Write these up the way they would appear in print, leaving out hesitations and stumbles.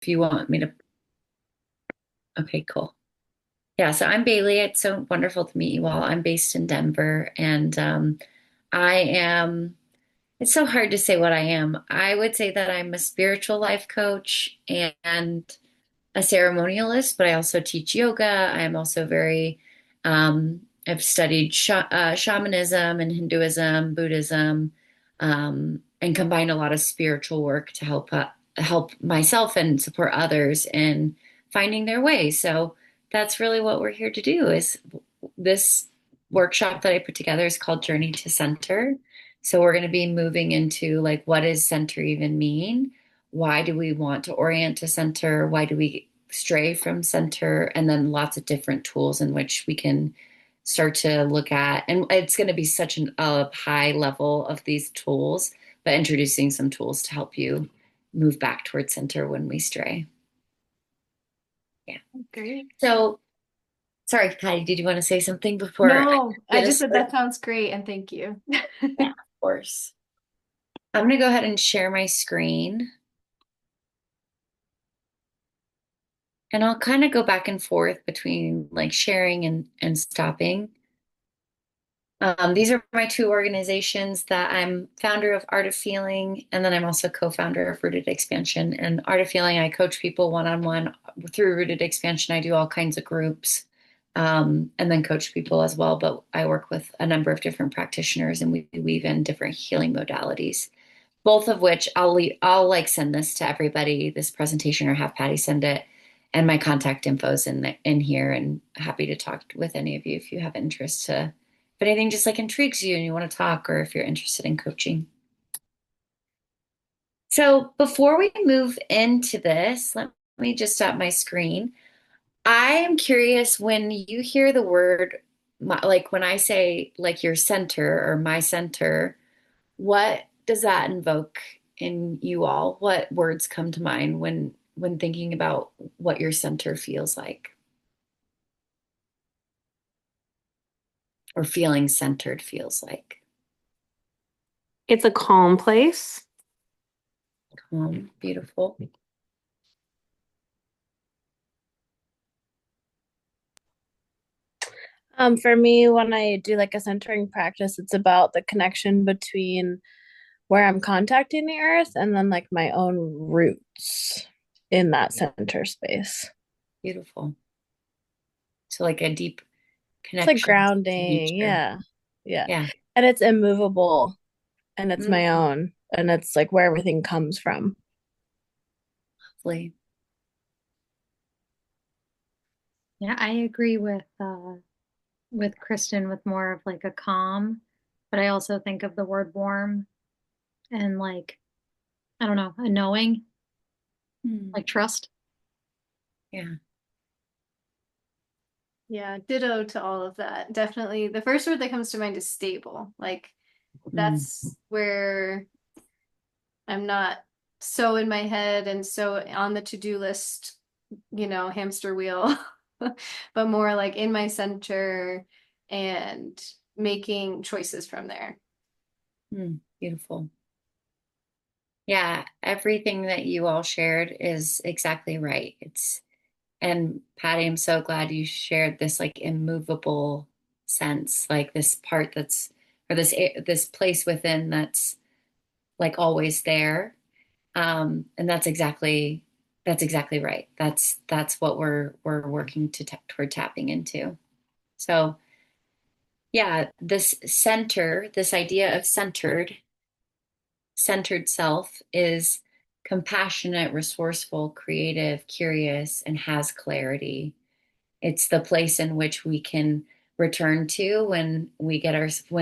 you want me to. Okay, cool. Yeah, so I'm Bailey. It's so wonderful to meet you all. I'm based in Denver, and I am, it's so hard to say what I am. I would say that I'm a spiritual life coach and a ceremonialist, but I also teach yoga. I'm also I've studied shamanism and Hinduism, Buddhism, and combined a lot of spiritual work to help myself and support others in finding their way. So that's really what we're here to do is this workshop that I put together is called Journey to Center. So we're going to be moving into like, what does center even mean? Why do we want to orient to center? Why do we stray from center? And then lots of different tools in which we can start to look at. And it's going to be such a high level of these tools, but introducing some tools to help you move back towards center when we stray. Yeah. Great. So, sorry, Patty, did you want to say something before I No, I get just us said started? that sounds great and thank you. Yeah, of course. I'm going to go ahead and share my screen. And I'll kind of go back and forth between like sharing and stopping. These are my two organizations that I'm founder of Art of Feeling, and then I'm also co-founder of Rooted Expansion. And Art of Feeling, I coach people one-on-one. Through Rooted Expansion, I do all kinds of groups, and then coach people as well. But I work with a number of different practitioners, and we weave in different healing modalities. Both of which I'll like send this to everybody, this presentation, or have Patty send it. And my contact info is in here, and happy to talk with any of you if you have interest to, if anything just like intrigues you and you want to talk, or if you're interested in coaching. So before we move into this, let me just stop my screen. I am curious when you hear the word, like when I say like your center or my center, what does that invoke in you all? What words come to mind when thinking about what your center feels like or feeling centered feels like? It's a calm place. Beautiful. For me, when I do like a centering practice, it's about the connection between where I'm contacting the earth and then like my own roots in that center space. Beautiful. So like a deep It's like connection to grounding. nature. Yeah. Yeah. Yeah. And it's immovable and it's my Mm, own and it's like where everything comes from. lovely. Yeah, I agree with Kristen with more of like a calm, but I also think of the word warm and like I don't know, a knowing, Mm, like trust. yeah. Yeah, ditto to all of that. Definitely. The first word that comes to mind is stable. Like Mm, that's where I'm not so in my head and so on the to-do list, hamster wheel, but more like in my center and making choices from there. beautiful. Yeah, everything that you all shared is exactly right. And Patty, I'm so glad you shared this like immovable sense, like this part that's, or this place within that's like always there. And that's exactly right. That's what we're working toward tapping into. So yeah, this idea of centered self is compassionate, resourceful, creative, curious, and has clarity. It's the place in which we can return to when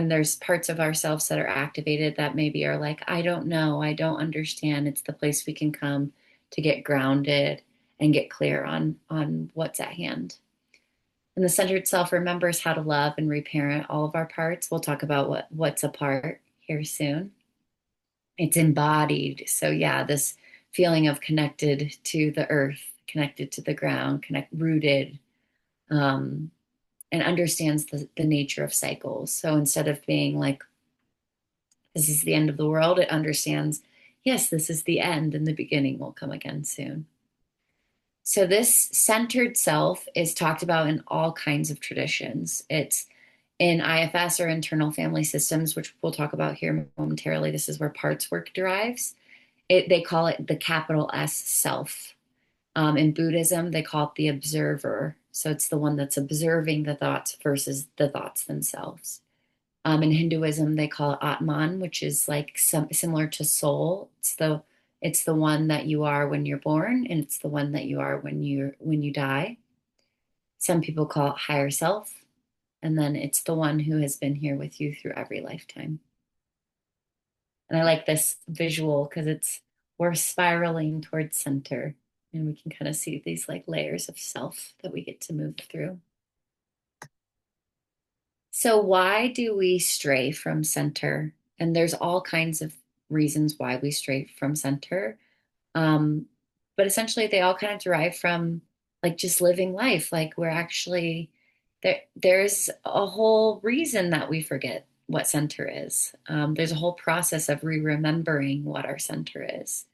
there's parts of ourselves that are activated that maybe are like, I don't know, I don't understand. It's the place we can come to get grounded and get clear on what's at hand. And the centered self remembers how to love and reparent all of our parts. We'll talk about what's a part here soon. It's embodied. So yeah, this feeling of connected to the earth, connected to the ground, rooted, um, and understands the nature of cycles. So instead of being like, this is the end of the world, it understands, yes, this is the end and the beginning will come again soon. So this centered self is talked about in all kinds of traditions. It's in IFS or internal family systems, which we'll talk about here momentarily. This is where parts work derives. They call it the capital S self. In Buddhism, they call it the observer. So it's the one that's observing the thoughts versus the thoughts themselves. In Hinduism, they call it Atman, which is like similar to soul. It's the one that you are when you're born, and it's the one that you are when you die. Some people call it higher self, and then it's the one who has been here with you through every lifetime. And I like this visual because it's we're spiraling towards center, and we can kind of see these like layers of self that we get to move through. So, why do we stray from center? And there's all kinds of reasons why we stray from center. Um, but essentially, they all kind of derive from like just living life. Like, we're actually there's a whole reason that we forget what center is. There's a whole process of remembering what our center is.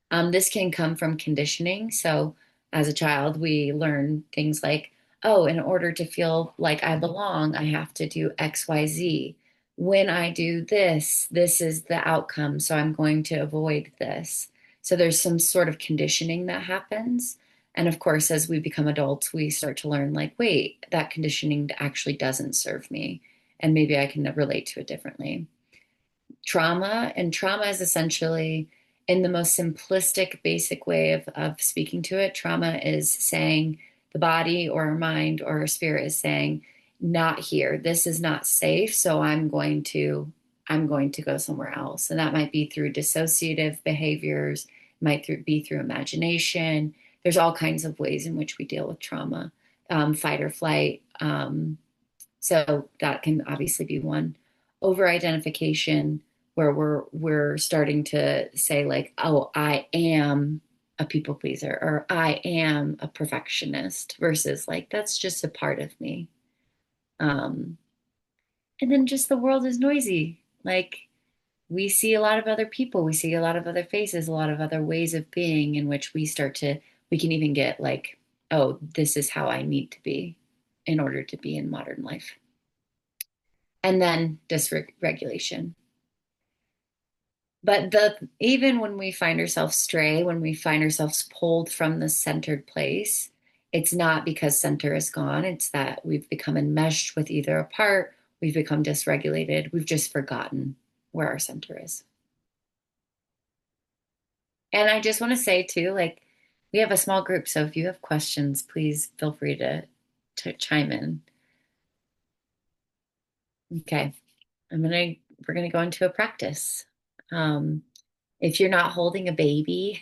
This can come from conditioning. So, as a child, we learn things like, oh, in order to feel like I belong, I have to do X, Y, Z. When I do this, this is the outcome. So, I'm going to avoid this. So, there's some sort of conditioning that happens. And of course, as we become adults, we start to learn, like, wait, that conditioning actually doesn't serve me. And maybe I can relate to it differently. Trauma is essentially, in the most simplistic basic way of speaking to it, trauma is saying the body or our mind or our spirit is saying, not here, this is not safe, so I'm going to go somewhere else. And that might be through dissociative behaviors, be through imagination. There's all kinds of ways in which we deal with trauma. Fight or flight, so that can obviously be one. Over identification, where we're starting to say like, oh, I am a people pleaser or I am a perfectionist versus like that's just a part of me. Um, and then just the world is noisy. Like we see a lot of other people, we see a lot of other faces, a lot of other ways of being in which we can even get like, oh, this is how I need to be in order to be in modern life. And then dysregulation. But even when we find ourselves stray, when we find ourselves pulled from the centered place, it's not because center is gone. It's that we've become enmeshed with either a part, we've become dysregulated, we've just forgotten where our center is. And I just want to say too, like we have a small group, so if you have questions, please feel free to chime in. Okay, we're gonna go into a practice. Um, If you're not holding a baby,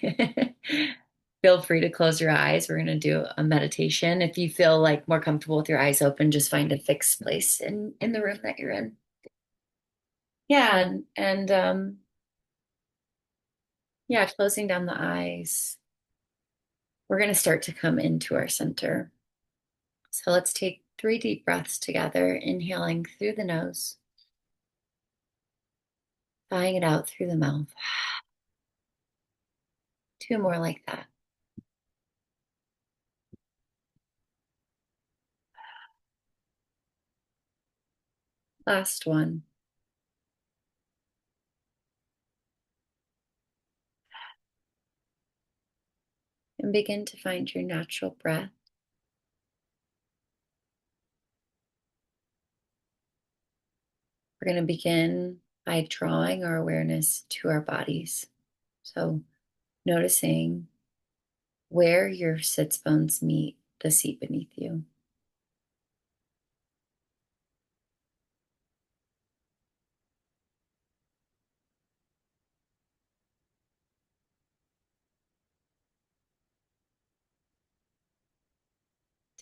feel free to close your eyes. We're going to do a meditation. If you feel like more comfortable with your eyes open, just find a fixed place in the room that you're in. Yeah, and yeah, closing down the eyes. We're going to start to come into our center. So let's take 3 deep breaths together, inhaling through the nose, sighing it out through the mouth. 2 more like that. Last one. And begin to find your natural breath. We're going to begin by drawing our awareness to our bodies. So, noticing where your sits bones meet the seat beneath you.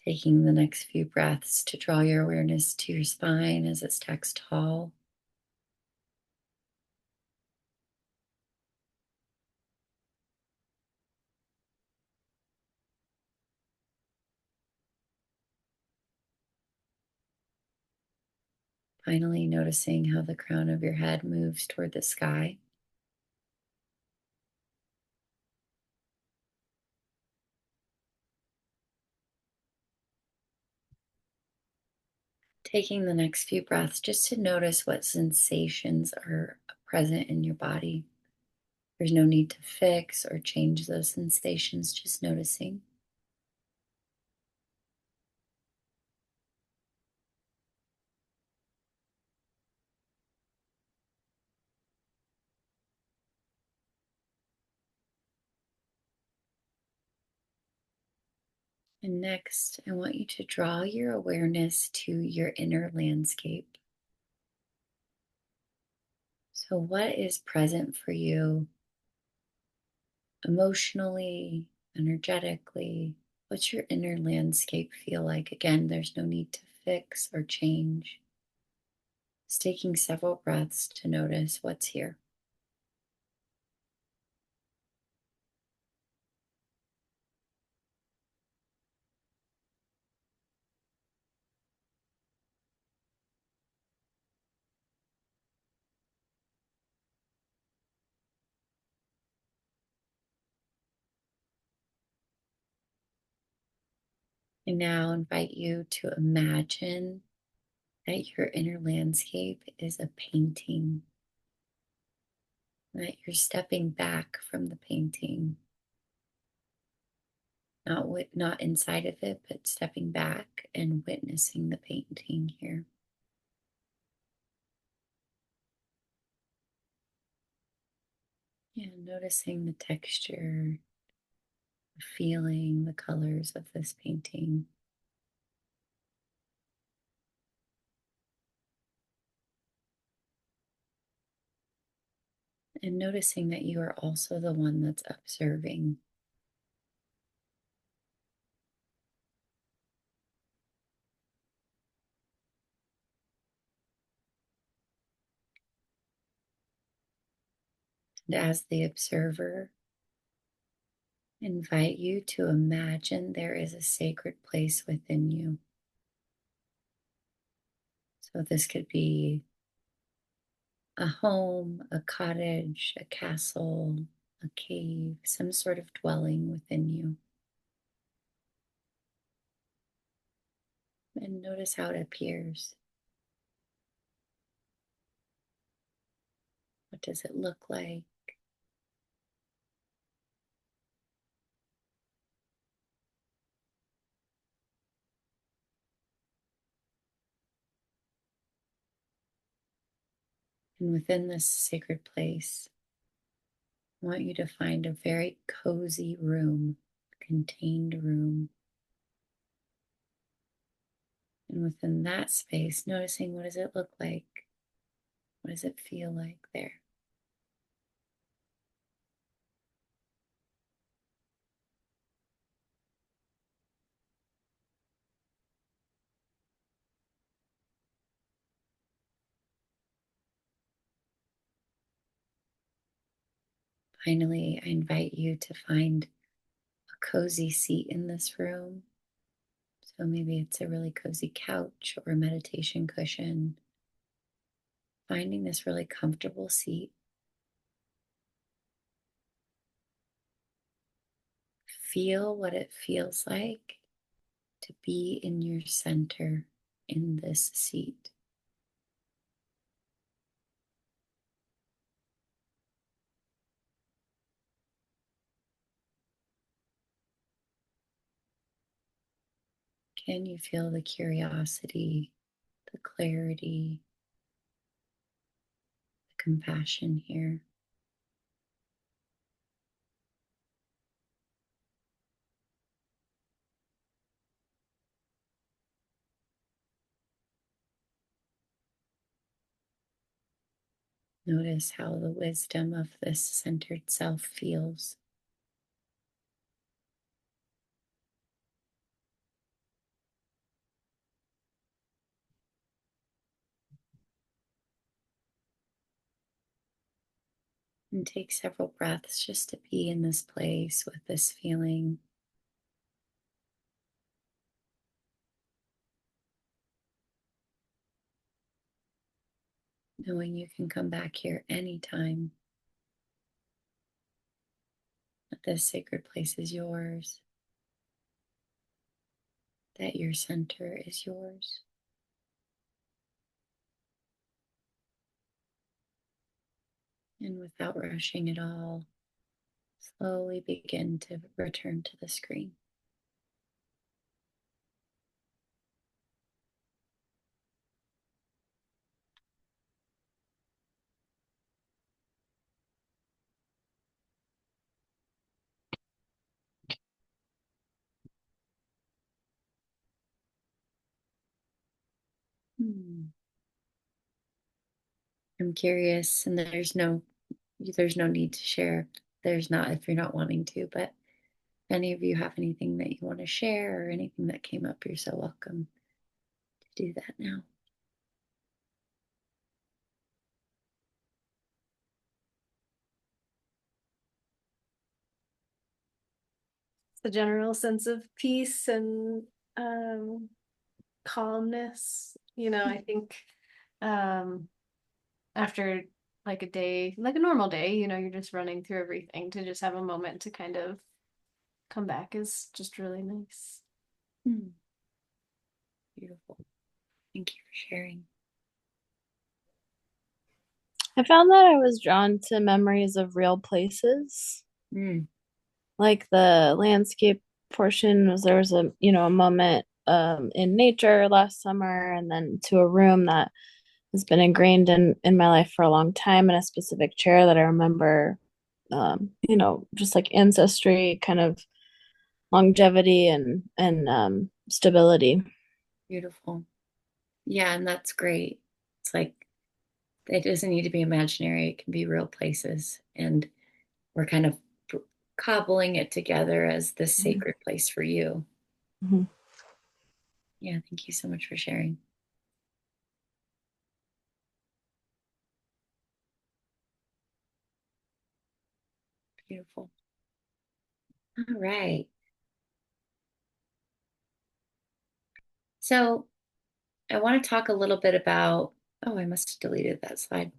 Taking the next few breaths to draw your awareness to your spine as it stacks tall. Finally, noticing how the crown of your head moves toward the sky. Taking the next few breaths just to notice what sensations are present in your body. There's no need to fix or change those sensations, just noticing. And next, I want you to draw your awareness to your inner landscape. So, what is present for you emotionally, energetically? What's your inner landscape feel like? Again, there's no need to fix or change. Just taking several breaths to notice what's here. I now invite you to imagine that your inner landscape is a painting, that you're stepping back from the painting, not inside of it, but stepping back and witnessing the painting here. And noticing the texture, the feeling, the colors of this painting. And noticing that you are also the one that's observing. And as the observer, invite you to imagine there is a sacred place within you. So this could be a home, a cottage, a castle, a cave, some sort of dwelling within you. And notice how it appears. What does it look like? And within this sacred place, I want you to find a very cozy room, contained room. And within that space, noticing what does it look like? What does it feel like there? Finally, I invite you to find a cozy seat in this room. So maybe it's a really cozy couch or a meditation cushion. Finding this really comfortable seat. Feel what it feels like to be in your center in this seat. Can you feel the curiosity, the clarity, the compassion here? Notice how the wisdom of this centered self feels. And take several breaths just to be in this place with this feeling. Knowing you can come back here anytime, that this sacred place is yours, that your center is yours. And without rushing at all, slowly begin to return to the screen. Hmm. I'm curious, and there's no need to share. There's not if you're not wanting to, but if any of you have anything that you want to share or anything that came up, you're so welcome to do that now. The general sense of peace and um, calmness. I think um, after like a day, like a normal day, you're just running through everything, to just have a moment to kind of come back is just really nice. Hmm. Beautiful. Thank you for sharing. I found that I was drawn to memories of real places. Hmm. Like the landscape portion was there was a moment in nature last summer, and then to a room that has been ingrained in my life for a long time, in a specific chair that I remember, just like ancestry, kind of longevity and stability. Beautiful. Yeah, and that's great. It's like it doesn't need to be imaginary, it can be real places. And we're kind of cobbling it together as this sacred place for you. Mhm. Yeah, thank you so much for sharing. Beautiful. All right. So I want to talk a little bit about, oh, I must have deleted that slide.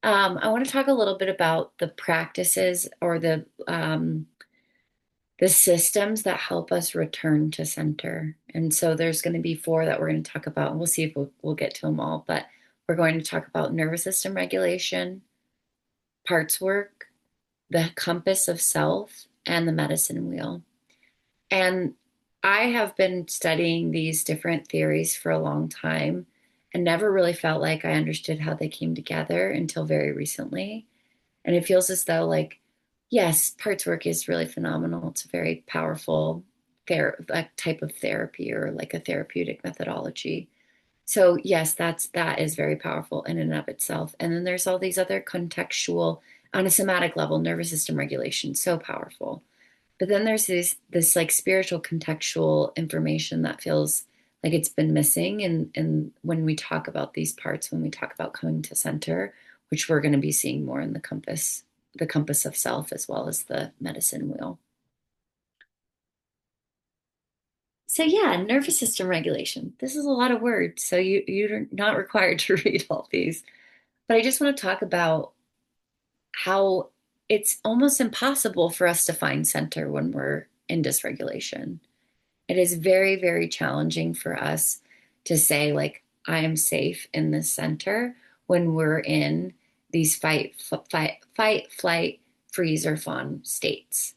I want to talk a little bit about the practices or the systems that help us return to center. And so there's going to be four that we're going to talk about, and we'll see if we'll get to them all. But we're going to talk about nervous system regulation, parts work, the compass of self, and the medicine wheel. And I have been studying these different theories for a long time and never really felt like I understood how they came together until very recently. And it feels as though, like, yes, parts work is really phenomenal. It's a very powerful type of therapy, or like a therapeutic methodology. So yes, that is very powerful in and of itself. And then there's all these other contextual, on a somatic level, nervous system regulation, so powerful. But then there's this like spiritual contextual information that feels like it's been missing. And when we talk about these parts, when we talk about coming to center, which we're going to be seeing more in the compass of self, as well as the medicine wheel. So yeah, nervous system regulation. This is a lot of words, so you're not required to read all these. But I just want to talk about how it's almost impossible for us to find center when we're in dysregulation. It is very, very challenging for us to say, like, I am safe in this center when we're in these flight, freeze, or fawn states.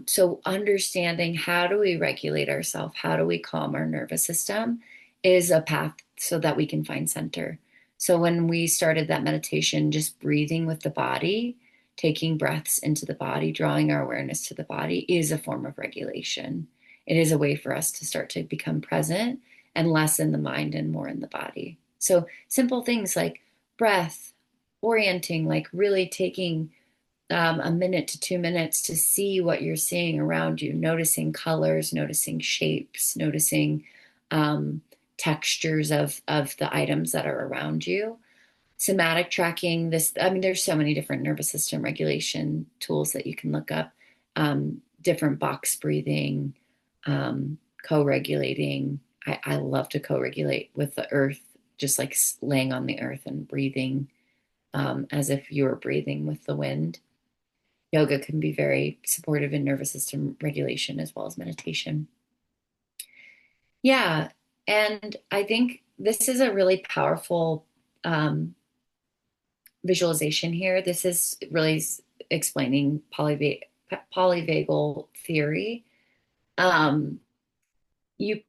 So understanding how do we regulate ourselves, how do we calm our nervous system is a path so that we can find center. So when we started that meditation, just breathing with the body, taking breaths into the body, drawing our awareness to the body is a form of regulation. It is a way for us to start to become present and less in the mind and more in the body. So simple things like breath, orienting, like really taking a minute to 2 minutes to see what you're seeing around you, noticing colors, noticing shapes, noticing um, textures of the items that are around you. Somatic tracking, I mean, there's so many different nervous system regulation tools that you can look up. Different box breathing, co-regulating. I love to co-regulate with the earth, just like laying on the earth and breathing as if you were breathing with the wind. Yoga can be very supportive in nervous system regulation as well as meditation. Yeah. And I think this is a really powerful um, visualization here. This is really explaining polyvagal theory. Um,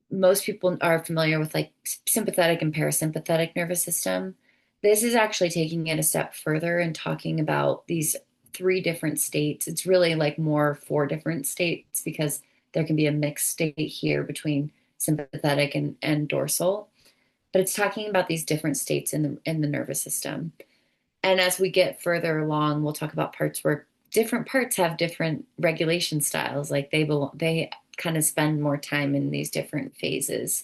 most people are familiar with like sympathetic and parasympathetic nervous system. This is actually taking it a step further and talking about these three different states. It's really like more four different states because there can be a mixed state here between sympathetic and dorsal. But it's talking about these different states in the nervous system. And as we get further along, we'll talk about parts where different parts have different regulation styles. Like they kind of spend more time in these different phases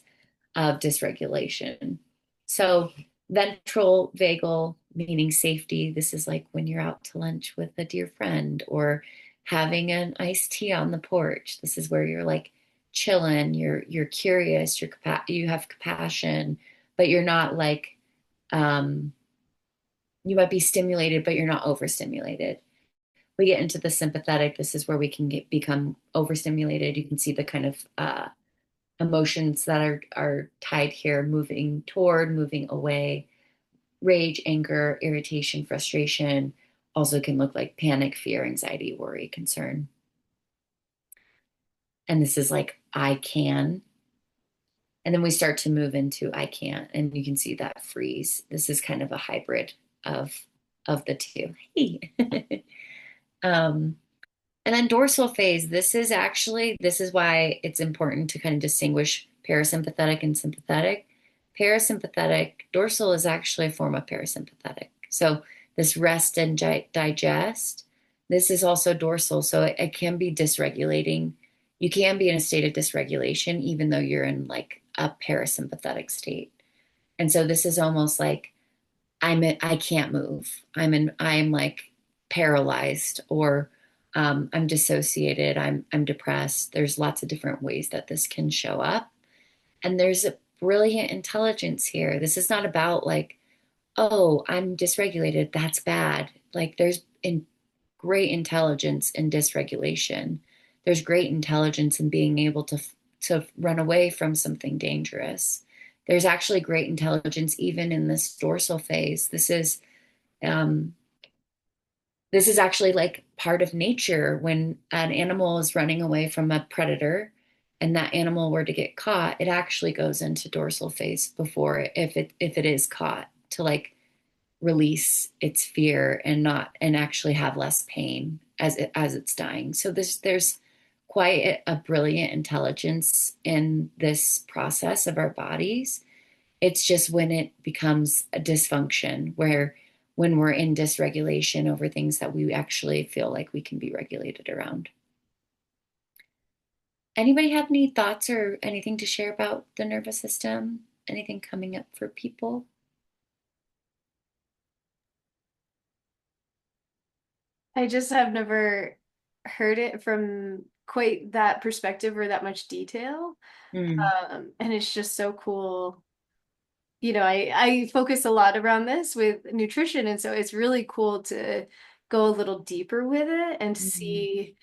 of dysregulation. So ventral vagal, meaning safety. This is like when you're out to lunch with a dear friend or having an iced tea on the porch. This is where you're like chilling, you're curious, you have compassion, but you're not like um you might be stimulated, but you're not overstimulated. We get into the sympathetic. This is where we can become overstimulated. You can see the kind of emotions that are tied here, moving toward, moving away. Rage, anger, irritation, frustration also can look like panic, fear, anxiety, worry, concern. And this is like I can. And then we start to move into I can't. And you can see that freeze. This is kind of a hybrid of of the two. Hey. um, And then dorsal phase, this is why it's important to kind of distinguish parasympathetic and sympathetic. Parasympathetic, dorsal is actually a form of parasympathetic. So this rest and digest, this is also dorsal. So it can be dysregulating. You can be in a state of dysregulation, even though you're in like a parasympathetic state. And so this is almost like I can't move. I'm like paralyzed or I'm dissociated. I'm depressed. There's lots of different ways that this can show up. And there's a brilliant intelligence here. This is not about like, oh, I'm dysregulated. That's bad. Like great intelligence in dysregulation. There's great intelligence in being able to run away from something dangerous. There's actually great intelligence even in this dorsal phase. Um, this is actually like part of nature when an animal is running away from a predator and that animal were to get caught, it actually goes into dorsal phase before if it is caught to like release its fear and not and actually have less pain as it's dying. So there's quite a brilliant intelligence in this process of our bodies. It's just when it becomes a dysfunction where when we're in dysregulation over things that we actually feel like we can be regulated around. Anybody have any thoughts or anything to share about the nervous system? Anything coming up for people? I just have never heard it from quite that perspective or that much detail. Mm, And it's just so cool. I focus a lot around this with nutrition, and so it's really cool to go a little deeper with it and mm, see,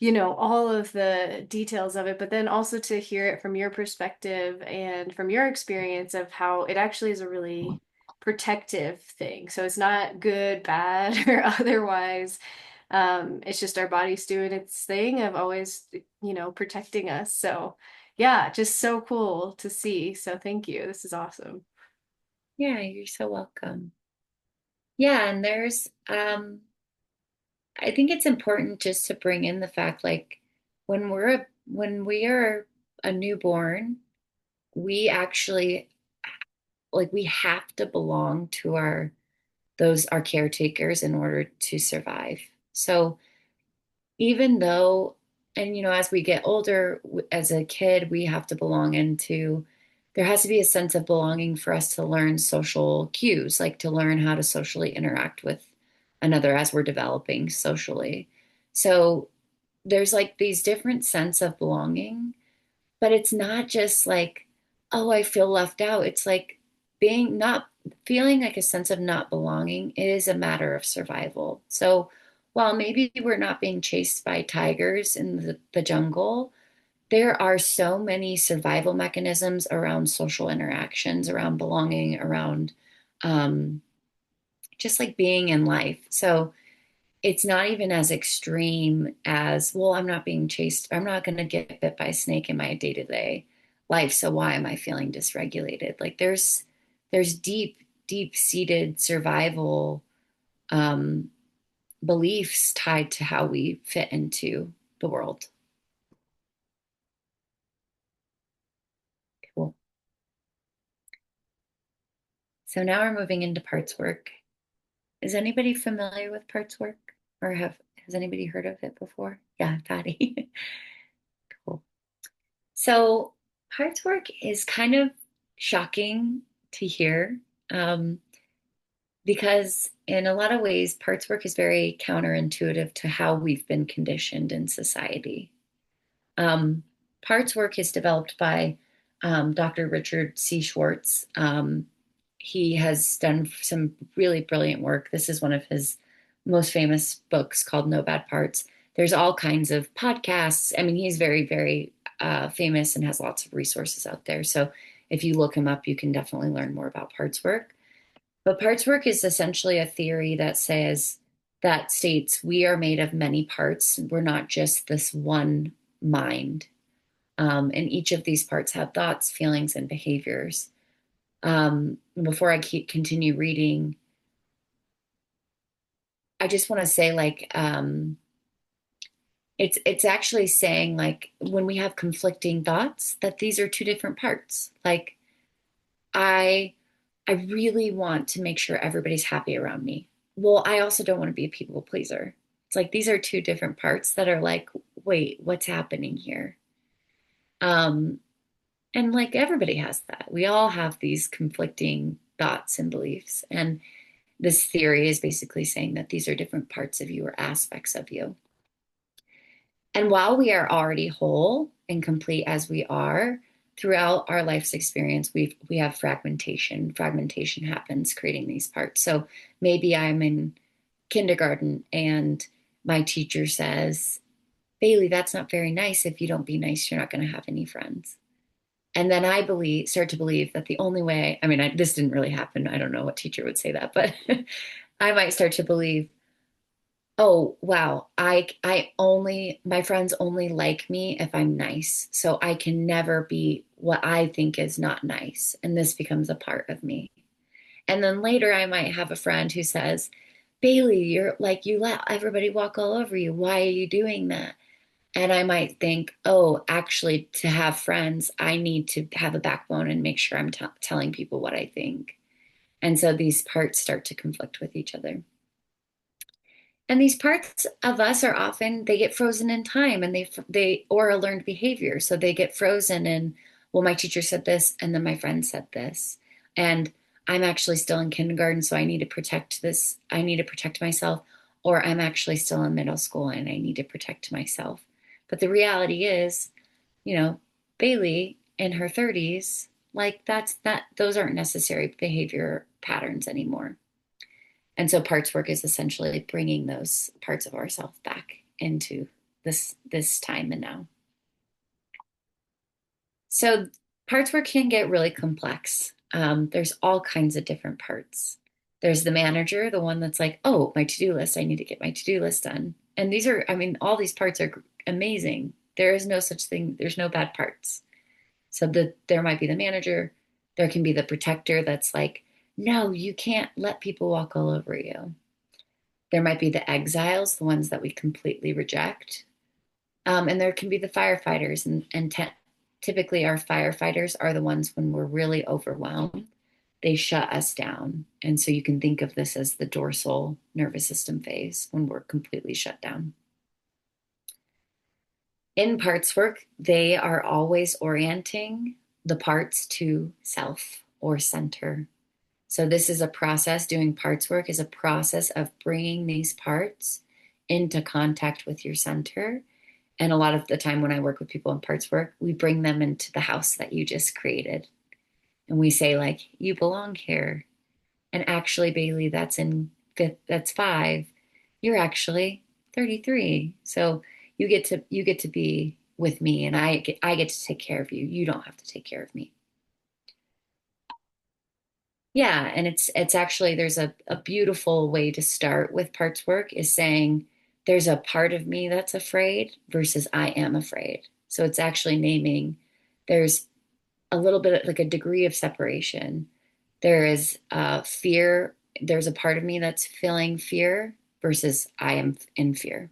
all of the details of it, but then also to hear it from your perspective and from your experience of how it actually is a really protective thing. So it's not good, bad, or otherwise. It's just our body's doing its thing of always, protecting us. So yeah, just so cool to see. So thank you. This is awesome. yeah, you're so welcome. Yeah, and I think it's important just to bring in the fact like when we are a newborn, we actually like we have to belong to our caretakers in order to survive. So even though and as we get older as a kid we have to belong into there has to be a sense of belonging for us to learn social cues, like to learn how to socially interact with another as we're developing socially. So there's like these different sense of belonging, but it's not just like, oh, I feel left out. It's like being not feeling like a sense of not belonging. It is a matter of survival. So while maybe we're not being chased by tigers in the jungle, there are so many survival mechanisms around social interactions, around belonging, around um, just like being in life. So it's not even as extreme as, well, I'm not being chased. I'm not going to get bit by a snake in my day-to-day life. So why am I feeling dysregulated? Like there's deep-seated survival um, beliefs tied to how we fit into the world. Cool. So now we're moving into parts work. Is anybody familiar with parts work, or has anybody heard of it before? Yeah, Patty. Cool. So parts work is kind of shocking to hear, um, because in a lot of ways, parts work is very counterintuitive to how we've been conditioned in society. Um, Parts work is developed by Dr. Richard C. Schwartz. He has done some really brilliant work. This is one of his most famous books called No Bad Parts. There's all kinds of podcasts. I mean, he's very, very famous and has lots of resources out there. So if you look him up, you can definitely learn more about parts work. But parts work is essentially a theory that states we are made of many parts. We're not just this one mind. And each of these parts have thoughts, feelings, and behaviors. Before I continue reading, I just want to say, like, it's actually saying, like, when we have conflicting thoughts, that these are two different parts. Like, I I really want to make sure everybody's happy around me. Well, I also don't want to be a people pleaser. It's like these are two different parts that are like, wait, what's happening here? Um, And like everybody has that. We all have these conflicting thoughts and beliefs. And this theory is basically saying that these are different parts of you or aspects of you. And while we are already whole and complete as we are, throughout our life's experience, we have fragmentation. Fragmentation happens creating these parts. So maybe I'm in kindergarten and my teacher says, Bailey, that's not very nice. If you don't be nice, you're not going to have any friends. And then start to believe that the only way, I mean, this didn't really happen. I don't know what teacher would say that, but I might start to believe, oh, wow, my friends only like me if I'm nice. So I can never be what I think is not nice. And this becomes a part of me. And then later I might have a friend who says, Bailey, you're like, you let everybody walk all over you. Why are you doing that? And I might think, oh, actually, to have friends, I need to have a backbone and make sure I'm telling people what I think. And so these parts start to conflict with each other. And these parts of us are often, they get frozen in time and or a learned behavior. So they get frozen in, well, my teacher said this, and then my friend said this. And I'm actually still in kindergarten, so I need to protect this. I need to protect myself. Or I'm actually still in middle school and I need to protect myself. But the reality is, you know, Bailey in her 30s, like those aren't necessary behavior patterns anymore. And so parts work is essentially bringing those parts of ourselves back into this time and now. So parts work can get really complex. There's all kinds of different parts. There's the manager, the one that's like, oh, my to-do list, I need to get my to-do list done. And these are, I mean, all these parts are amazing. There is no such thing, there's no bad parts. So there might be the manager, there can be the protector that's like, no, you can't let people walk all over you. There might be the exiles, the ones that we completely reject. And there can be the firefighters. Typically, our firefighters are the ones when we're really overwhelmed. They shut us down. And so you can think of this as the dorsal nervous system phase when we're completely shut down. In parts work, they are always orienting the parts to self or center. So this is a process. Doing parts work is a process of bringing these parts into contact with your center. And a lot of the time when I work with people in parts work, we bring them into the house that you just created. And we say, like, you belong here. And actually, Bailey, that's in fifth, that's 5. You're actually 33. So you get to be with me, and I get to take care of you. You don't have to take care of me. Yeah, and it's actually there's a beautiful way to start with parts work is saying there's a part of me that's afraid versus I am afraid. So it's actually naming there's a little bit like a degree of separation. There is fear. There's a part of me that's feeling fear versus I am in fear.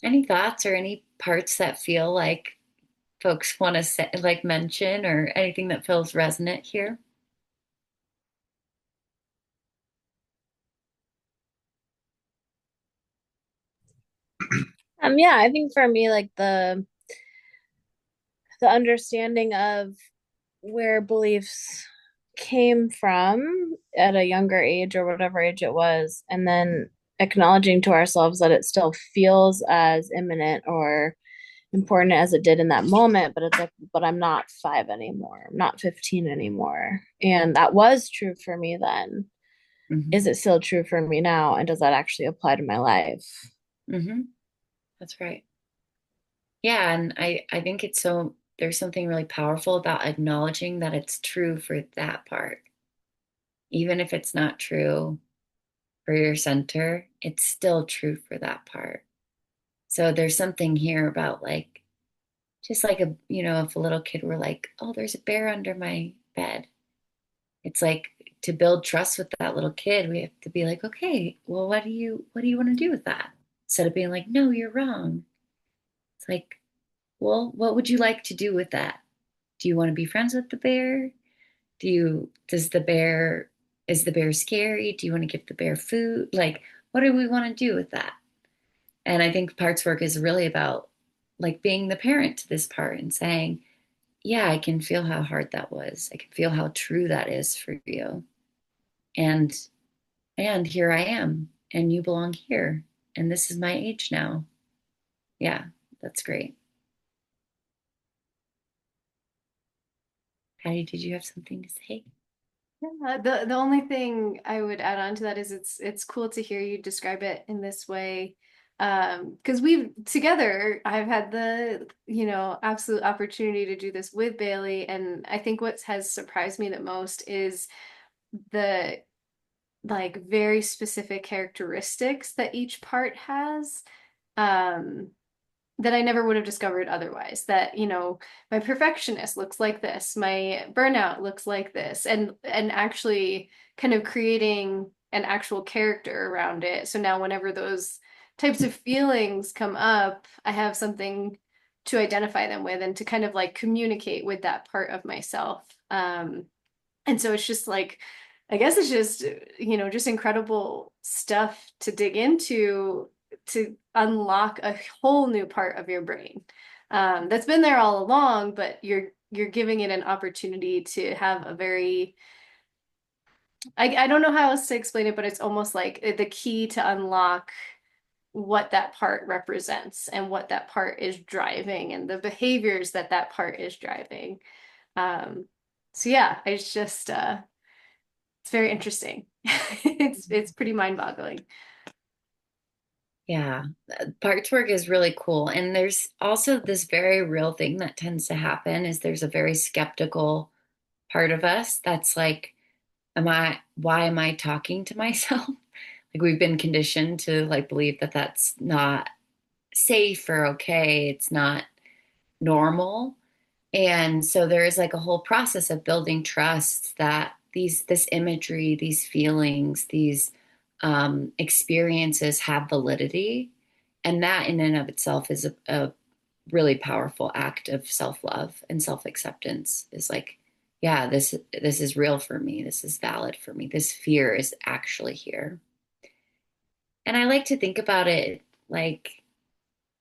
Any thoughts or any parts that feel like folks want to say, like mention or anything that feels resonant here? Yeah, I think for me, like the understanding of where beliefs came from at a younger age or whatever age it was, and then acknowledging to ourselves that it still feels as imminent or important as it did in that moment, but it's like, but I'm not 5 anymore. I'm not 15 anymore. And that was true for me then. Hmm. Is it still true for me now? And does that actually apply to my life? Hmm. That's right. Yeah, and I think it's so there's something really powerful about acknowledging that it's true for that part. Even if it's not true for your center, it's still true for that part. So there's something here about like just like if a little kid were like, "Oh, there's a bear under my bed." It's like to build trust with that little kid, we have to be like, "Okay, well, what do you want to do with that?" Instead of being like, "No, you're wrong." It's like, "Well, what would you like to do with that? Do you want to be friends with the bear? Does the bear, is the bear scary? Do you want to give the bear food? Like, what do we want to do with that?" And I think parts work is really about like being the parent to this part and saying, yeah, I can feel how hard that was. I can feel how true that is for you. And here I am, and you belong here. And this is my age now. Yeah, that's great. Patty, did you have something to say? Yeah, the only thing I would add on to that is it's cool to hear you describe it in this way. Because we've together, I've had the, absolute opportunity to do this with Bailey. And I think what has surprised me the most is the like very specific characteristics that each part has. Um, that I never would have discovered otherwise. That, my perfectionist looks like this, my burnout looks like this, and actually kind of creating an actual character around it. So now whenever those types of feelings come up, I have something to identify them with and to kind of like communicate with that part of myself. And so it's just like, I guess it's just, just incredible stuff to dig into to unlock a whole new part of your brain that's been there all along, but you're giving it an opportunity to have a very, I don't know how else to explain it, but it's almost like the key to unlock what that part represents and what that part is driving and the behaviors that that part is driving. Um, so yeah, it's just it's very interesting. It's pretty mind-boggling. Yeah, parts work is really cool. And there's also this very real thing that tends to happen is there's a very skeptical part of us that's like, why am I talking to myself? Like we've been conditioned to like believe that that's not safe or okay. It's not normal. And so there is like a whole process of building trust that this imagery, these feelings, these experiences have validity. And that in and of itself is a really powerful act of self-love and self-acceptance is like, yeah, this is real for me. This is valid for me. This fear is actually here. And I like to think about it like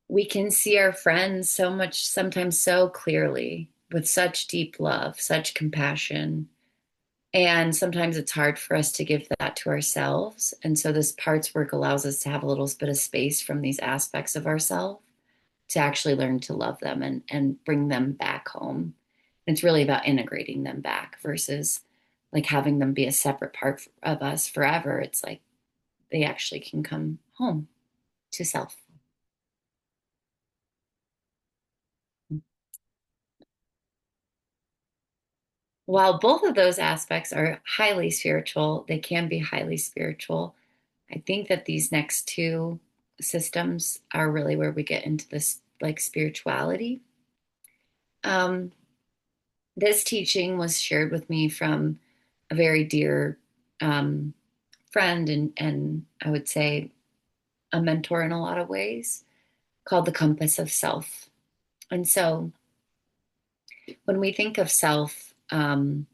we can see our friends so much, sometimes so clearly, with such deep love, such compassion. And sometimes it's hard for us to give that to ourselves. And so this parts work allows us to have a little bit of space from these aspects of ourselves to actually learn to love them and bring them back home. And it's really about integrating them back versus like having them be a separate part of us forever. It's like they actually can come home to self. while both of those aspects are highly spiritual, they can be highly spiritual. I think that these next two systems are really where we get into this like spirituality. Um, this teaching was shared with me from a very dear um, friend and I would say a mentor in a lot of ways, called the compass of self. And so when we think of self, when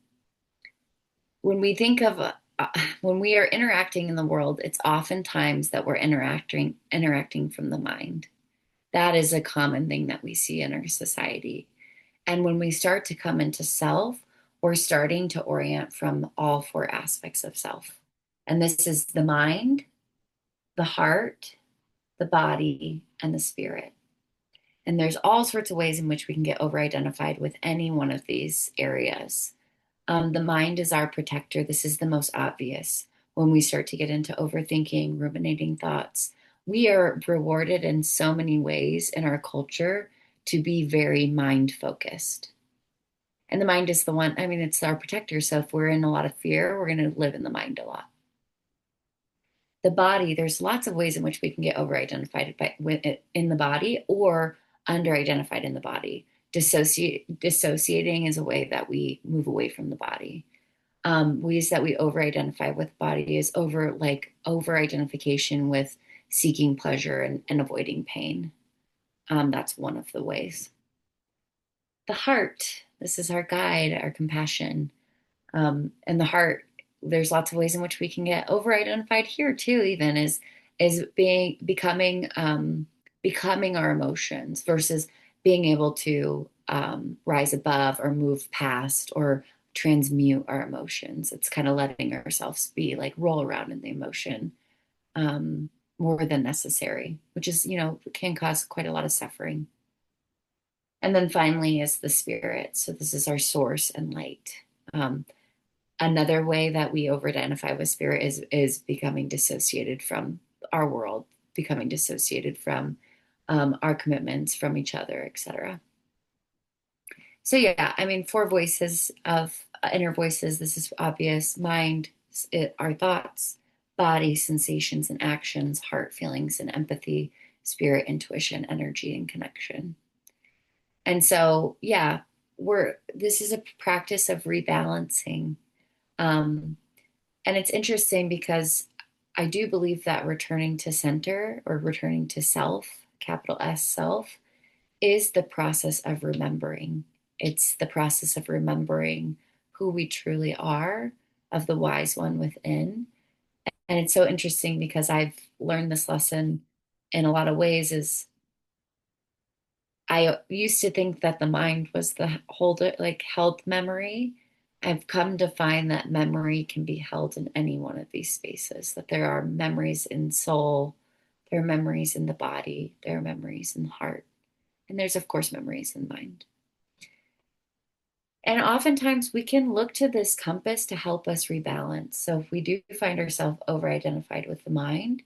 we think of when we are interacting in the world, it's oftentimes that we're interacting from the mind. That is a common thing that we see in our society. And when we start to come into self, we're starting to orient from all four aspects of self. And this is the mind, the heart, the body, and the spirit. And there's all sorts of ways in which we can get over identified with any one of these areas. The mind is our protector. This is the most obvious. When we start to get into overthinking, ruminating thoughts, we are rewarded in so many ways in our culture to be very mind focused. And the mind is the one, I mean, it's our protector. So if we're in a lot of fear, we're going to live in the mind a lot. The body, there's lots of ways in which we can get over identified with it in the body or under identified in the body. Dissociating is a way that we move away from the body. Ways that we over identify with body is over identification with seeking pleasure and avoiding pain. That's one of the ways. The heart, this is our guide, our compassion. And the heart, there's lots of ways in which we can get over identified here too, even is being becoming our emotions versus being able to rise above or move past or transmute our emotions. It's kind of letting ourselves be like roll around in the emotion more than necessary, which is, can cause quite a lot of suffering. And then finally is the spirit. So this is our source and light. Another way that we over identify with spirit is becoming dissociated from our world, becoming dissociated from our commitments, from each other, etc. So yeah, I mean, four voices of inner voices. This is obvious: mind, our thoughts; body, sensations and actions; heart, feelings and empathy; spirit, intuition, energy, and connection. And so yeah, this is a practice of rebalancing. Um, And it's interesting because I do believe that returning to center or returning to self, capital S self, is the process of remembering. It's the process of remembering who we truly are, of the wise one within. And it's so interesting because I've learned this lesson in a lot of ways is I used to think that the mind was the holder, like held memory. I've come to find that memory can be held in any one of these spaces, that there are memories in soul, there are memories in the body, there are memories in the heart, and there's, of course, memories in mind. And oftentimes we can look to this compass to help us rebalance. So if we do find ourselves over identified with the mind,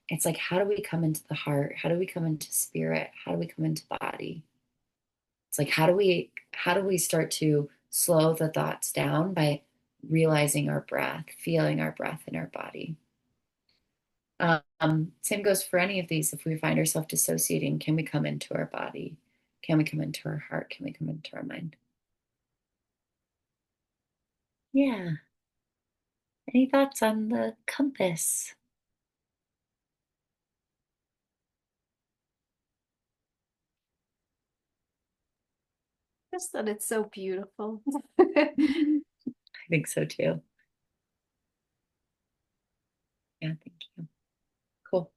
it's like, how do we come into the heart? How do we come into spirit? How do we come into body? It's like, how do we start to slow the thoughts down by realizing our breath, feeling our breath in our body? Same goes for any of these. If we find ourselves dissociating, can we come into our body? Can we come into our heart? Can we come into our mind? Yeah. Any thoughts on the compass? Just that it's so beautiful. I think so too. Yeah, thank you. Cool.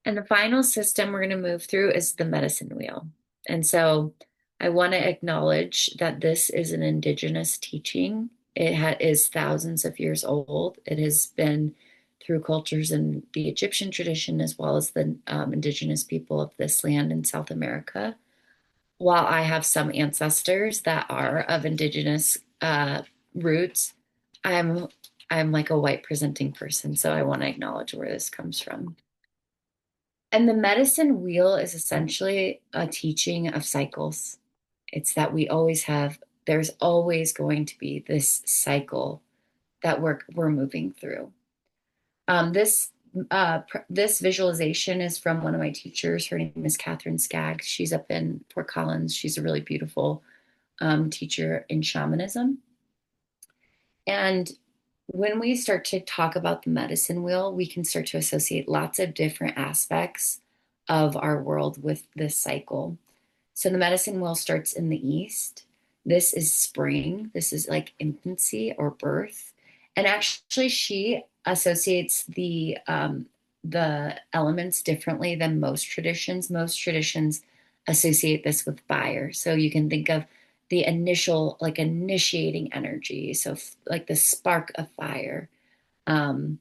And the final system we're going to move through is the medicine wheel. And so I want to acknowledge that this is an indigenous teaching. It is thousands of years old. It has been through cultures in the Egyptian tradition as well as the indigenous people of this land in South America. While I have some ancestors that are of indigenous roots, I'm I'm like a white presenting person, so I want to acknowledge where this comes from. And the medicine wheel is essentially a teaching of cycles. It's that we always have there's always going to be this cycle that we're moving through. This visualization is from one of my teachers. Her name is Catherine Skaggs. She's up in Fort Collins. She's a really beautiful teacher in shamanism. And when we start to talk about the medicine wheel, we can start to associate lots of different aspects of our world with this cycle. So the medicine wheel starts in the east. This is spring. This is like infancy or birth. And actually, she associates the elements differently than most traditions. Most traditions associate this with fire. So you can think of the initial, like initiating energy. So like the spark of fire. Um,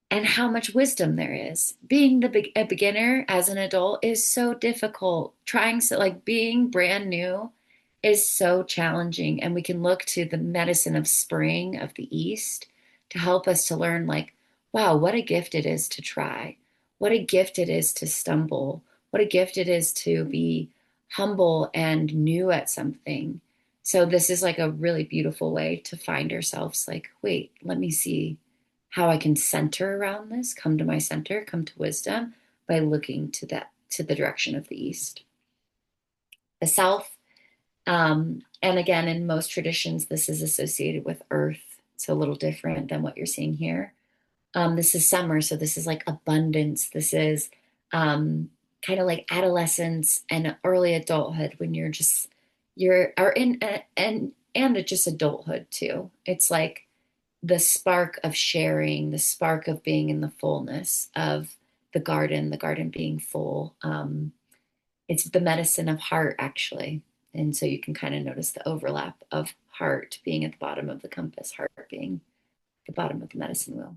and how much wisdom there is. Being a beginner as an adult is so difficult. Trying so like being brand new is so challenging. And we can look to the medicine of spring of the East to help us to learn like, wow, what a gift it is to try. What a gift it is to stumble. What a gift it is to be humble and new at something. So this is like a really beautiful way to find ourselves like, wait, let me see how I can center around this, come to my center, come to wisdom by looking to the direction of the east. The south, and again, in most traditions, this is associated with earth. It's a little different than what you're seeing here. This is summer, so this is like abundance. This is kind of like adolescence and early adulthood when you're are in and just adulthood too. It's like the spark of sharing, the spark of being in the fullness of the garden being full. It's the medicine of heart, actually. And so you can kind of notice the overlap of heart being at the bottom of the compass, heart being the bottom of the medicine wheel.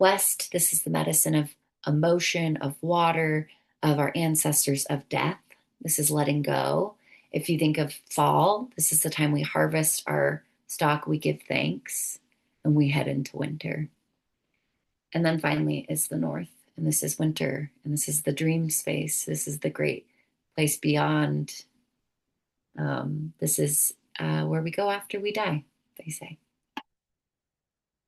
West, this is the medicine of emotion, of water, of our ancestors, of death. This is letting go. If you think of fall, this is the time we harvest our stock, we give thanks, and we head into winter. And then finally is the north, and this is winter, and this is the dream space. This is the great place beyond. This is where we go after we die, they say.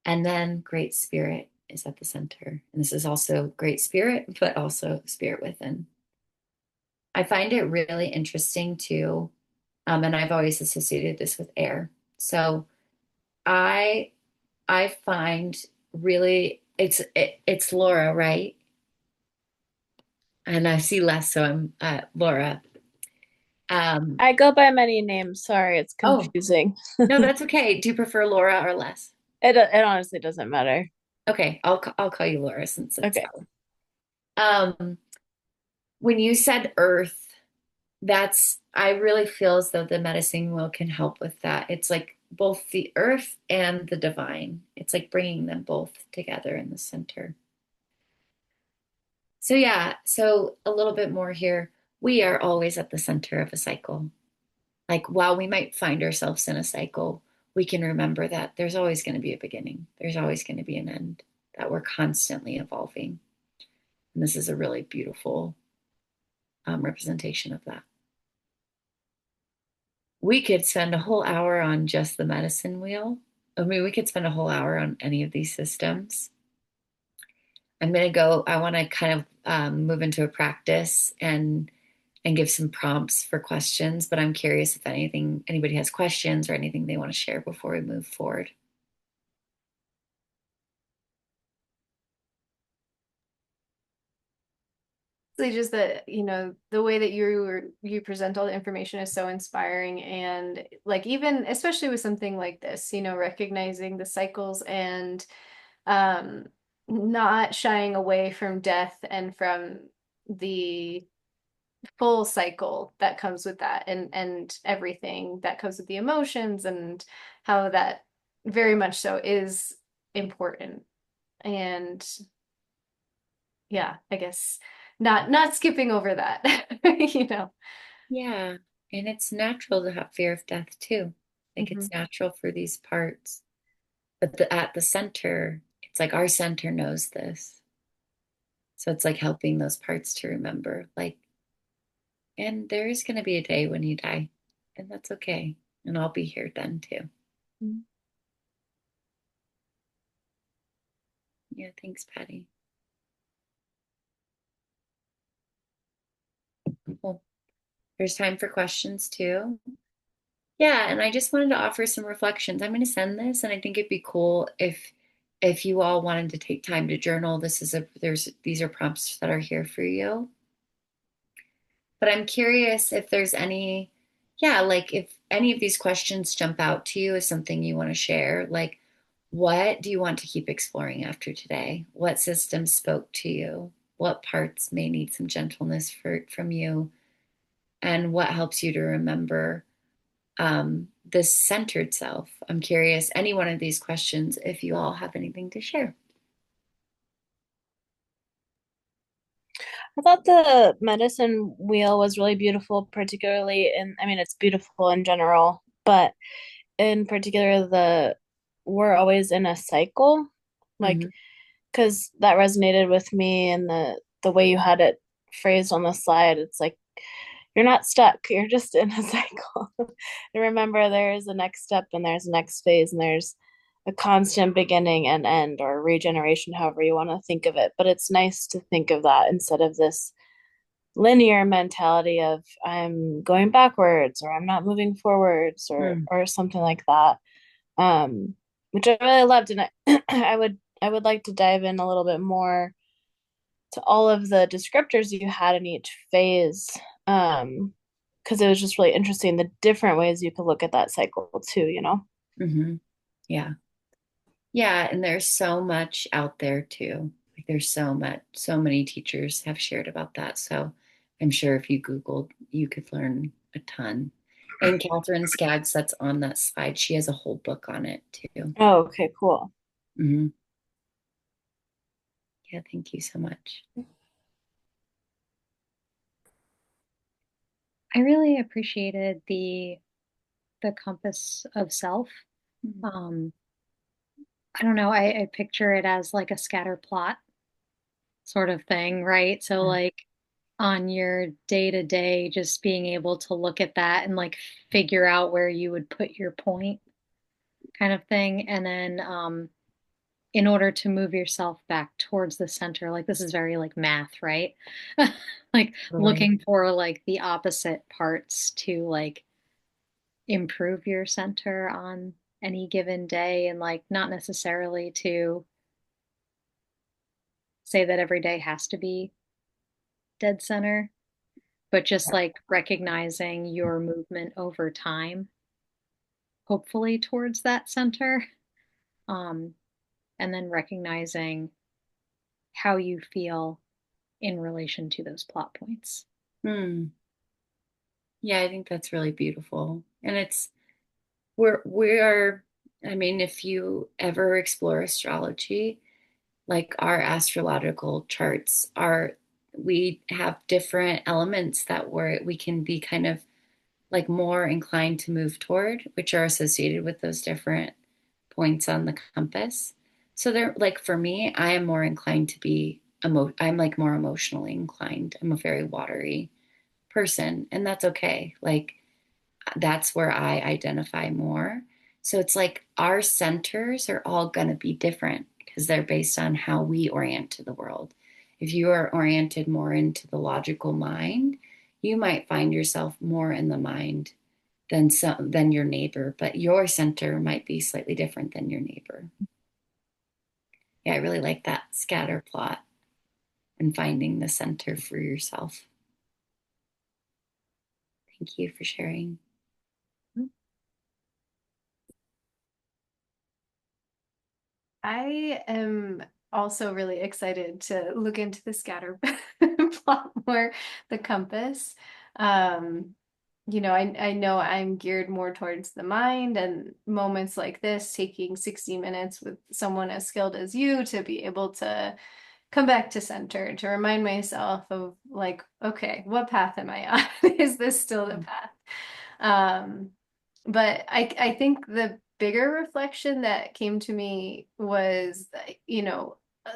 And then Great Spirit is at the center. And this is also Great Spirit, but also Spirit within. I find it really interesting too. And I've always associated this with air. So I I find really it's Laura, right? And I see less, so I'm Laura. Um, I go by many names. Sorry, it's oh, confusing. no, that's okay. Do you prefer Laura or Les? It honestly doesn't matter. Okay, I'll call you Laura since it's Okay. um when you said earth, that's I really feel as though the medicine wheel can help with that. It's like both the earth and the divine. It's like bringing them both together in the center. So yeah, so a little bit more here. We are always at the center of a cycle. Like while we might find ourselves in a cycle, we can remember that there's always going to be a beginning. There's always going to be an end, that we're constantly evolving. And this is a really beautiful representation of that. We could spend a whole hour on just the medicine wheel. I mean, we could spend a whole hour on any of these systems. I'm going to go, I want to kind of move into a practice and give some prompts for questions, but I'm curious if anybody has questions or anything they want to share before we move forward. Just that, the way that you present all the information is so inspiring. And like, even especially with something like this, recognizing the cycles and um not shying away from death and from the full cycle that comes with that, and everything that comes with the emotions, and how that very much so is important. And yeah, I guess not skipping over that. you know. Yeah. And it's natural to have fear of death too. Like Mhm. it's natural for these parts. But at the center, it's like our center knows this. So it's like helping those parts to remember, like, and there is going to be a day when you die. And that's okay. And I'll be here then too. Mm. Yeah, thanks, Patty. Cool. There's time for questions too. Yeah, and I just wanted to offer some reflections. I'm going to send this, and I think it'd be cool if you all wanted to take time to journal. There's these are prompts that are here for you. But I'm curious if there's any, yeah, like if any of these questions jump out to you as something you want to share, like what do you want to keep exploring after today? What systems spoke to you? What parts may need some gentleness from you? And what helps you to remember this centered self? I'm curious, any one of these questions, if you all have anything to share. I thought the medicine wheel was really beautiful, particularly I mean, it's beautiful in general, but in particular, we're always in a cycle, like, Hmm. because that resonated with me and the way you had it phrased on the slide. It's like you're not stuck, you're just in a cycle. And remember, there's a next step and there's a next phase and there's a constant beginning and end or regeneration, however you want to think of it. But it's nice to think of that instead of this linear mentality of I'm going backwards or I'm not moving forwards Mm. or something like that. Which I really loved, and I would like to dive in a little bit more to all of the descriptors you had in each phase. Because it was just really interesting the different ways you could look at that cycle too, you know? Hmm. Yeah. Yeah, and there's so much out there too. Like there's so much, so many teachers have shared about that. So I'm sure if you Googled, you could learn a ton. And Catherine Skaggs, that's on that slide, she has a whole book on it too. Oh, okay, cool. Hmm. Yeah, thank you so much. I really appreciated the compass of self. Mhm. Um, I don't know, I picture it as like a scatter plot sort of thing, right? So like on your day to day, just being able to look at that and like figure out where you would put your point kind of thing. And then in order to move yourself back towards the center, like this is very like math, right? Like Totally. looking for like the opposite parts to like improve your center on any given day and like not necessarily to say that every day has to be dead center, but just like recognizing your movement over time, hopefully towards that center, um, and then recognizing how you feel in relation to those plot points. Hmm. Yeah, I think that's really beautiful. And we are, I mean, if you ever explore astrology, like our astrological charts are, we have different elements that we can be kind of like more inclined to move toward, which are associated with those different points on the compass. So they're like, for me, I am more inclined to be I'm like more emotionally inclined. I'm a very watery person, and that's okay. Like that's where I identify more. So it's like our centers are all going to be different because they're based on how we orient to the world. If you are oriented more into the logical mind, you might find yourself more in the mind than your neighbor, but your center might be slightly different than your neighbor. Yeah, I really like that scatter plot and finding the center for yourself. Thank you for sharing. I am also really excited to look into the scatter plot more, the compass. Um, I know I'm geared more towards the mind and moments like this, taking 60 minutes with someone as skilled as you to be able to come back to center, to remind myself of like, okay, what path am I on? Is this still the path? Um, but I think the bigger reflection that came to me was,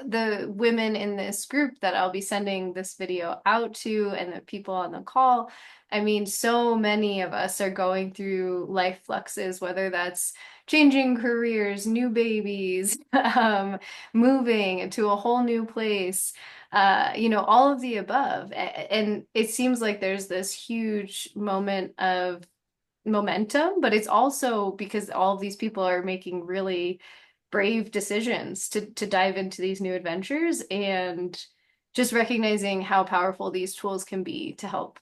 the women in this group that I'll be sending this video out to and the people on the call. I mean, so many of us are going through life fluxes, whether that's changing careers, new babies, moving to a whole new place, all of the above. And it seems like there's this huge moment of momentum, but it's also because all of these people are making really brave decisions to dive into these new adventures and just recognizing how powerful these tools can be to help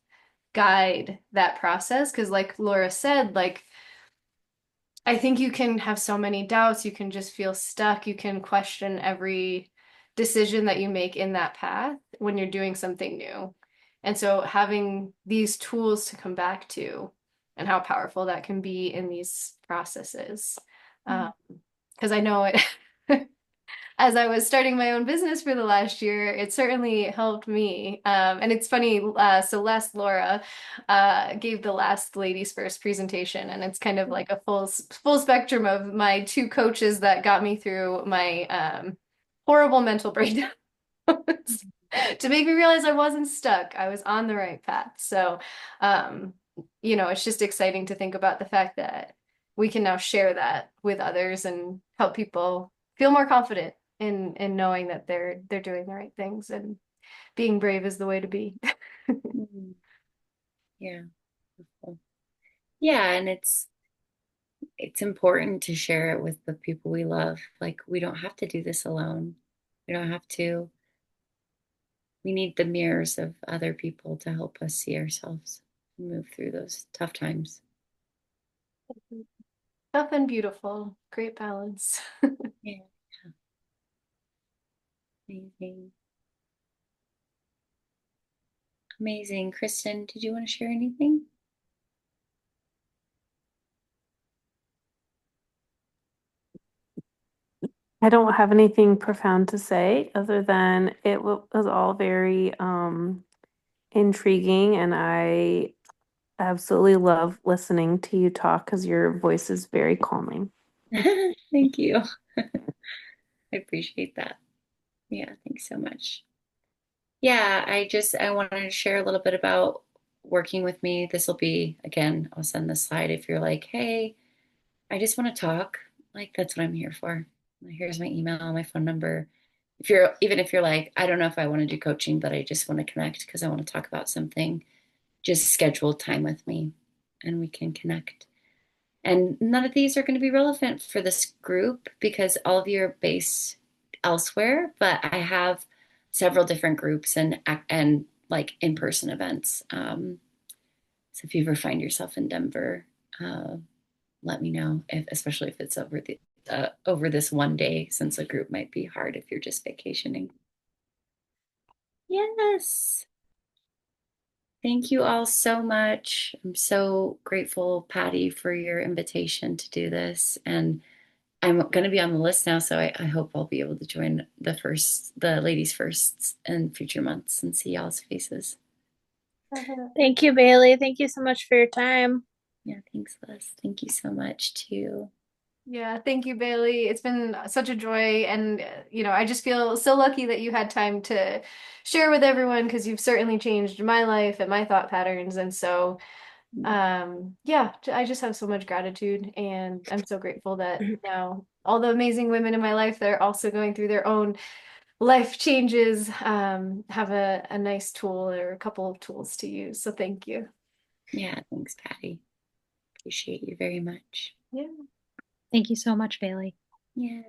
guide that process. Because like Laura said, like I think you can have so many doubts, you can just feel stuck, you can question every decision that you make in that path when you're doing something new. And so having these tools to come back to and how powerful that can be in these processes. Because I know it as I was starting my own business for the last year, it certainly helped me. And it's funny, so last Laura gave the last ladies first presentation, and it's kind of like a full spectrum of my two coaches that got me through my horrible mental breakdown to make me realize I wasn't stuck. I was on the right path. So, it's just exciting to think about the fact that we can now share that with others and help people feel more confident in knowing that they're doing the right things, and being brave is the way to be. Mhm. Yeah. Cool. Yeah, and it's important to share it with the people we love. Like we don't have to do this alone. We don't have to. We need the mirrors of other people to help us see ourselves and move through those tough times. Tough and beautiful, great balance. Yeah, amazing. Amazing. Kristen, did you want to share anything? I don't have anything profound to say other than it was all very intriguing, and I absolutely love listening to you talk because your voice is very calming. Thank you. I appreciate that. Yeah, thanks so much. Yeah, I wanted to share a little bit about working with me. This will be, again, I'll send this slide if you're like, hey, I just want to talk. Like, that's what I'm here for. Here's my email, my phone number. Even if you're like, I don't know if I want to do coaching, but I just want to connect because I want to talk about something, just schedule time with me and we can connect. And none of these are going to be relevant for this group because all of you are based elsewhere, but I have several different groups and like in-person events. So if you ever find yourself in Denver, uh, let me know, especially if it's over this one day, since a group might be hard if you're just vacationing. Yes. Thank you all so much. I'm so grateful, Patty, for your invitation to do this. And I'm going to be on the list now, so I hope I'll be able to join the ladies first in future months and see y'all's faces. Thank you, Bailey. Thank you so much for your time. Yeah, thanks, Liz. Thank you so much too. Yeah, thank you, Bailey. It's been such a joy. And, I just feel so lucky that you had time to share with everyone because you've certainly changed my life and my thought patterns. And so, yeah, I just have so much gratitude. And I'm so grateful that now all the amazing women in my life that are also going through their own life changes have a nice tool or a couple of tools to use. So thank you. Yeah, thanks, Patty. Appreciate you very much. Yeah. Thank you so much, Bailey. Yeah.